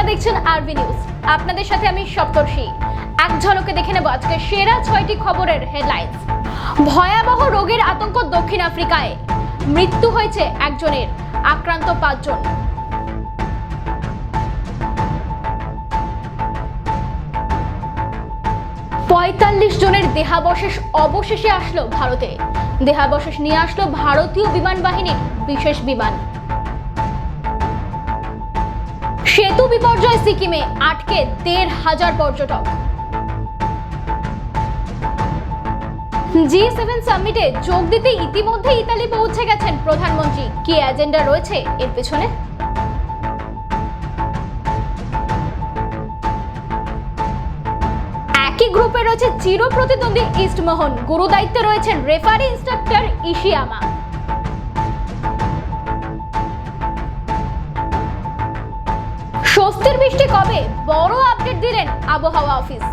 দেখছেন আরবি নিউজ। আপনাদের সাথে আমি সপ্তর্ষি। এক ঝলকে দেখে নেব আজকে সেরা 6টি খবরের হেডলাইন্স। ভয়াবহ রোগের আতঙ্ক দক্ষিণ আফ্রিকায়, মৃত্যু হয়েছে একজনের, আক্রান্ত 5 জন। পঁয়তাল্লিশ জনের দেহাবশেষ অবশেষে আসলো ভারতে। দেহাবশেষ নিয়ে আসলো ভারতীয় বিমান বাহিনীর বিশেষ বিমান। সেতু বিপর্যয়, সিকিমে আটকে 1,500 পর্যটক। G7 সামিটে যোগ দিতে ইতিমধ্যে ইতালি পৌঁছে গেছেন প্রধানমন্ত্রী। কি এজেন্ডা রয়েছে এর পেছনে? একই গ্রুপে রয়েছে চির প্রতিদ্বন্দ্বী ইস্টমোহন। গুরু দায়িত্বে রয়েছেন রেফারি ইনস্ট্রাক্টর ইশিয়ামা। স্বস্তির বৃষ্টি কবে? বড় আপডেট দিলেন আবহাওয়া অফিস।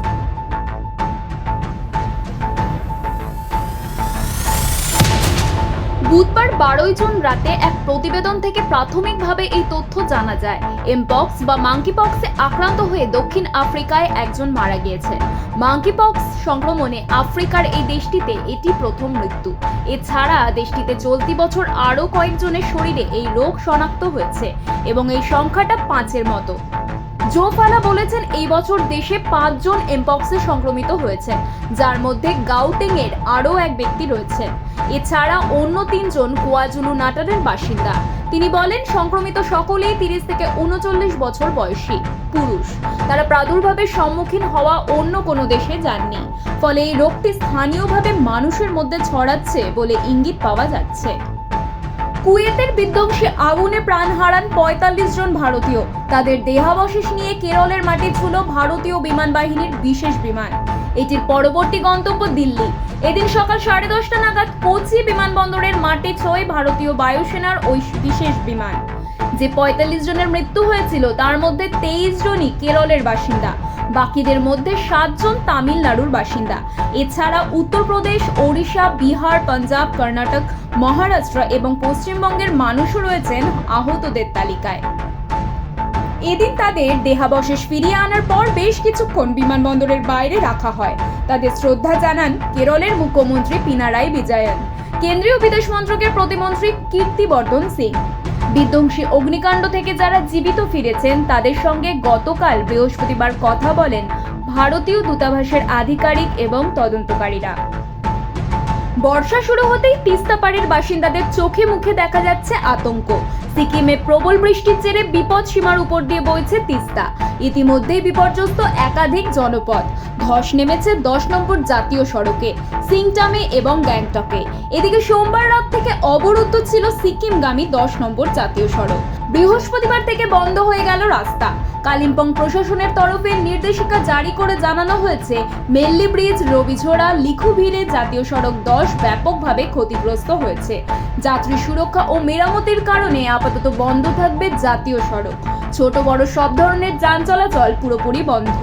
বুধবার 12 জুন রাতে এক প্রতিবেদন থেকে প্রাথমিকভাবে এই তথ্য জানা যায়। এমপক্স বা মাঙ্কিপক্সে আক্রান্ত হয়ে দক্ষিণ আফ্রিকায় একজন মারা গিয়েছে। মাঙ্কিপক্স সংক্রমণে আফ্রিকার এই দেশটিতে এটি প্রথম মৃত্যু। এছাড়া দেশটিতে চলতি বছর আরও কয়েকজনের শরীরে এই রোগ শনাক্ত হয়েছে এবং এই সংখ্যাটা 5-এর মতো। জো ফালা বলেছেন, এই বছর দেশে 5 জন এমপক্সে সংক্রমিত হয়েছে, যার মধ্যে গাউটেং এর আরও এক ব্যক্তি রয়েছে। এছাড়া অন্য 3 জন কোয়াজুলু নাটালের বাসিন্দা। তিনি বলেন, সংক্রমিত সকলেই 30 থেকে 39 বছর বয়সী পুরুষ। তারা প্রাদুর্ভাবের সম্মুখীন হওয়া অন্য কোনো দেশে যাননি, ফলে এই রোগটি স্থানীয়ভাবে মানুষের মধ্যে ছড়াচ্ছে বলে ইঙ্গিত পাওয়া যাচ্ছে। কুয়েতের বিধ্বংসী আগুনে প্রাণ হারান 45 জন ভারতীয়। তাদের দেহাবশেষ নিয়ে কেরলের মাটি ছুঁল ভারতীয় বিমান বাহিনীর বিশেষ বিমান। এটির পরবর্তী গন্তব্য দিল্লি। এদিন সকাল 10:30 নাগাদ কোচি বিমানবন্দরের মাটি ছোঁয় ভারতীয় বায়ুসেনার ওই বিশেষ বিমান। যে 45 জনের মৃত্যু হয়েছিল তার মধ্যে 23 জনই কেরলের বাসিন্দা। বাকিদের মধ্যে 7 জন তামিলনাড়ুর বাসিন্দা। এছাড়া উত্তরপ্রদেশ, ওড়িশা, বিহার, পাঞ্জাব, কর্ণাটক, মহারাষ্ট্র এবং পশ্চিমবঙ্গের মানুষও রয়েছেন আহতদের তালিকায়। এদিন তাদের দেহাবশেষ ফিরিয়ে আনার পর বেশ কিছুক্ষণ বিমানবন্দরের বাইরে রাখা হয়। তাদের শ্রদ্ধা জানান কেরলের মুখ্যমন্ত্রী পিনারাই বিজয়ন, কেন্দ্রীয় বিদেশ মন্ত্রকের প্রতিমন্ত্রী কীর্তিবর্ধন সিং। বিধ্বংসী অগ্নিকাণ্ড থেকে যারা জীবিত ফিরেছেন তাদের সঙ্গে গতকাল বৃহস্পতিবার কথা বলেন ভারতীয় দূতাবাসের আধিকারিক এবং তদন্তকারীরা। বর্ষা শুরু হতেই তিস্তা পাড়ের বাসিন্দাদের চোখে মুখে দেখা যাচ্ছে আতঙ্ক। সিকিমে প্রবল বৃষ্টির জেরে বিপদ সীমার উপর দিয়ে বইছে তিস্তা। ইতিমধ্যেই বিপর্যস্ত একাধিক জনপদ। ধস নেমেছে 10 নম্বর জাতীয় সড়কে, সিংটামে এবং গ্যাংটকে। এদিকে সোমবার রাত থেকে অবরুদ্ধ ছিল সিকিমগামী 10 নম্বর জাতীয় সড়ক। বৃহস্পতিবার থেকে বন্ধ হয়ে গেল রাস্তা। কালিম্পং প্রশাসনের তরফে নির্দেশিকা জারি করে জানানো হয়েছে, মেল্লি ব্রিজ, রবিঝোড়া, লিখুভিরে জাতীয় সড়ক 10 ব্যাপকভাবে ক্ষতিগ্রস্ত হয়েছে। যাত্রী সুরক্ষা ও মেরামতির কারণে আপাতত বন্ধ থাকবে জাতীয় সড়ক। ছোট বড় সব ধরনের যান চলাচল পুরোপুরি বন্ধ।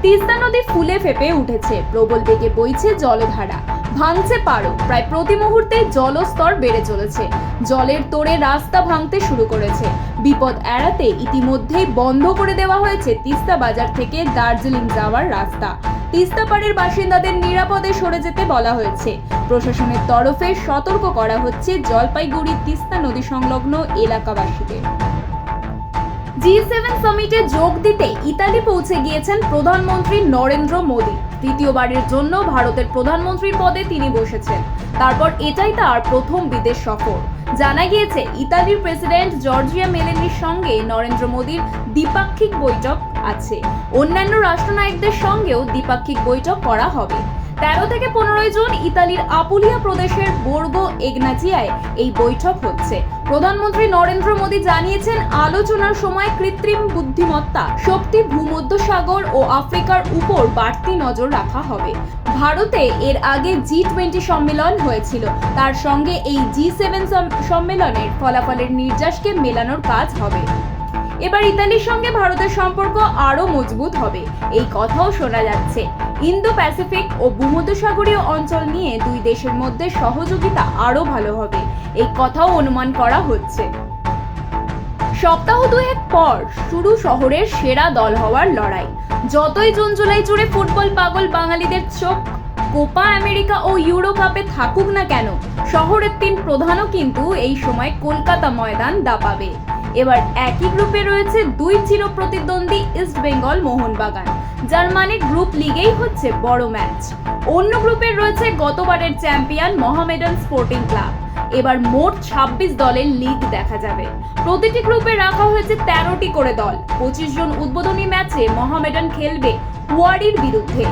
তিস্তা নদী ফুলে ফেপে উঠেছে, প্রবল বেগে বইছে জলধারা, ভাঙছে পাড়ও। প্রায় প্রতি মুহূর্তেই জলস্তর বেড়ে চলেছে। জলের তোড়ে রাস্তা ভাঙতে শুরু করেছে। বিপদ এড়াতে ইতিমধ্যেই বন্ধ করে দেওয়া হয়েছে তিস্তা বাজার থেকে দার্জিলিং যাওয়ার রাস্তা। তিস্তা পাড়ের বাসিন্দাদের নিরাপদে সরে যেতে বলা হয়েছে। প্রশাসনের তরফে সতর্ক করা হচ্ছে জলপাইগুড়ি তিস্তা নদী সংলগ্ন এলাকাবাসীদের। G7 সামিটে যোগ দিতে ইতালি পৌঁছে গিয়েছেন প্রধানমন্ত্রী নরেন্দ্র মোদী। তৃতীয়বারের জন্য ভারতের প্রধানমন্ত্রীর পদে তিনি বসেছেন। তারপর এটাই তার প্রথম বিদেশ সফর। জানা গিয়েছে, ইতালির প্রেসিডেন্ট জর্জিয়া মেলোনির সঙ্গে নরেন্দ্র মোদীর দ্বিপাক্ষিক বৈঠক আছে। অন্যান্য রাষ্ট্রনায়কদের সঙ্গেও দ্বিপাক্ষিক বৈঠক করা হবে। 13 থেকে 15 জুন ইতালির আপুলিয়া প্রদেশের বোর্গো এগনাচিয়ায় এই বৈঠক হচ্ছে। প্রধানমন্ত্রী নরেন্দ্র মোদী জানিয়েছেন, আলোচনার সময় কৃত্রিম বুদ্ধিমত্তা, শক্তি, ভূমধ্যসাগর ও আফ্রিকার উপর বাড়তি নজর রাখা হবে। ভারতে এর আগে G20 সম্মেলন হয়েছিল। তার সঙ্গে এই G7 সম্মেলনের ফলাফলের নির্যাসকে মেলানোর কাজ হবে। এবার ইতালির সঙ্গে ভারতের সম্পর্ক আরও মজবুত হবে, এই কথাও শোনা যাচ্ছে। ইন্দো প্যাসিফিক ও ভূমধ্যসাগরীয় অঞ্চল নিয়ে দুই দেশের মধ্যে সহযোগিতা আরও ভালো হবে, এই কথাও অনুমান করা হচ্ছে। সপ্তাহ দুয়েক পর শুরু শহরের সেরা দল হওয়ার লড়াই। যতই জুন জুলাই জুড়ে ফুটবল পাগল বাঙালিদের চোখ কোপা আমেরিকা ও ইউরো কাপে থাকুক না কেন, শহরের তিন প্রধানও কিন্তু এই সময় কলকাতা ময়দান দাপাবে। এবার একই গ্রুপে রয়েছে দুই চির প্রতিদ্বন্দ্বী ইস্ট বেঙ্গল মোহনবাগান, যার মানে গ্রুপ লিগেই হচ্ছে বড় ম্যাচ। অন্য গ্রুপে রয়েছে গতবারের চ্যাম্পিয়ন মোহামেডান স্পোর্টিং ক্লাব। এবার মোট 26 দলের লিগ দেখা যাবে। প্রতিটি গ্রুপে রাখা হয়েছে 13টি করে দল। 25 জন উদ্বোধনী ম্যাচে মোহামেডান খেলবে ওয়ারির বিরুদ্ধে।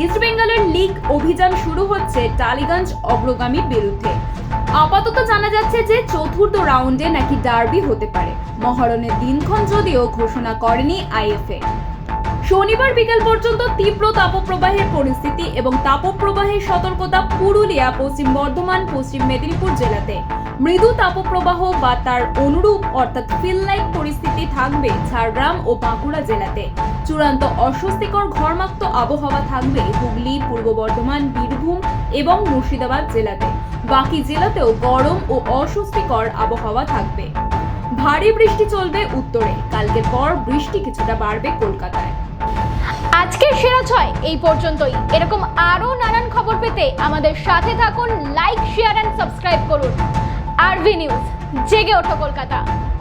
ইস্টবেঙ্গলের লিগ অভিযান শুরু হচ্ছে টালিগঞ্জ অগ্রগামীর বিরুদ্ধে। আপাতত জানা যাচ্ছে যে চতুর্থ রাউন্ডে নাকি ডার্বি হতে পারে। মহরণের দিনক্ষণ যদিও ঘোষণা করেনি আইএফএ। শনিবার বিকেল পর্যন্ত তীব্র তাপপ্রবাহের পরিস্থিতি এবং তাপপ্রবাহের সতর্কতা পুরুলিয়া, পশ্চিম বর্ধমান, পশ্চিম মেদিনীপুর জেলাতে। মৃদু তাপপ্রবাহ বা তার অনুরূপ অর্থাৎ ফিল লাইক পরিস্থিতি থাকবে ঝাড়গ্রাম ও বাঁকুড়া জেলাতে। চূড়ান্ত অস্বস্তিকর ঘর্মাক্ত আবহাওয়া থাকবে হুগলি, পূর্ব বর্ধমান, বীরভূম এবং মুর্শিদাবাদ জেলাতে। বাকি জেলাতেও গরম ও অস্বস্তিকর আবহাওয়া থাকবে। ভারী বৃষ্টি চলবে উত্তরে। কালকের পর বৃষ্টি কিছুটা বাড়বে কলকাতায়। আজকের সেরা ছয় এই পর্যন্তই। এরকম আরো নানান খবর পেতে আমাদের সাথে থাকুন, লাইক, শেয়ার এন্ড সাবস্ক্রাইব করুন। আরভি নিউজ, জেগে ওঠো কলকাতা।